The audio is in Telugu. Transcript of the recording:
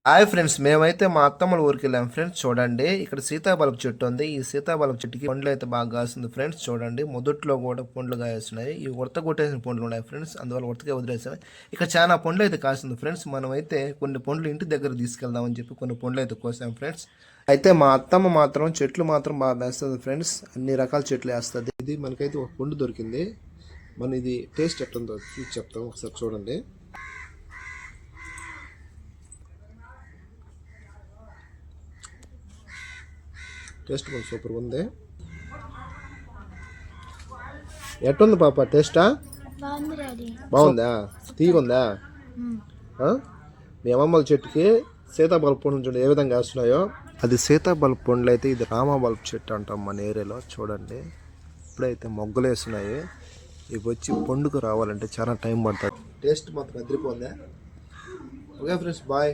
హాయ్ ఫ్రెండ్స్, మేమైతే మా అత్తమ్మల ఊరికి వెళ్ళాం ఫ్రెండ్స్. చూడండి, ఇక్కడ సీతాఫలం చెట్టు ఉంది. ఈ సీతాఫలం చెట్టుకి పండ్లు అయితే బాగా కాస్తుంది ఫ్రెండ్స్. చూడండి, మొదట్లో కూడా పండ్లు కాస్తున్నాయి. ఇవి ఉడత కొట్టేసిన పండ్లు ఉన్నాయి ఫ్రెండ్స్, అందువల్ల ఉడతకే వదిలేసాయి. ఇక్కడ చాలా పండ్లు అయితే కాస్తుంది ఫ్రెండ్స్. మనం అయితే కొన్ని పండ్లు ఇంటి దగ్గర తీసుకెళ్దామని చెప్పి కొన్ని పండ్లు అయితే కోసాం ఫ్రెండ్స్. అయితే మా అత్తమ్మ మాత్రం చెట్లు మాత్రం బాగా వేస్తుంది ఫ్రెండ్స్. అన్ని రకాల చెట్లు వేస్తుంది. ఇది మనకైతే ఒక పండు దొరికింది. మన ఇది టేస్ట్ ఎట్లుందో చూసి చెప్తాం, ఒకసారి చూడండి. టేస్ట్ కొంచెం సూపర్గా ఉంది. ఎట్టుంది పాప టేస్టా? బాగుందా? తీగుందా? మీ అమ్మమ్మల చెట్టుకి సీతాఫల పండ్లు చూడండి ఏ విధంగా వేస్తున్నాయో. అది సీతాఫల పండ్లు అయితే, ఇది రామబల్బ్ చెట్టు అంటాం మన ఏరియాలో. చూడండి, ఇప్పుడైతే మొగ్గలు వేస్తున్నాయి. ఇవి వచ్చి పండుగ రావాలంటే చాలా టైం పడుతుంది. టేస్ట్ మాత్రం అదిరిపోయిందా? Okay friends, bye.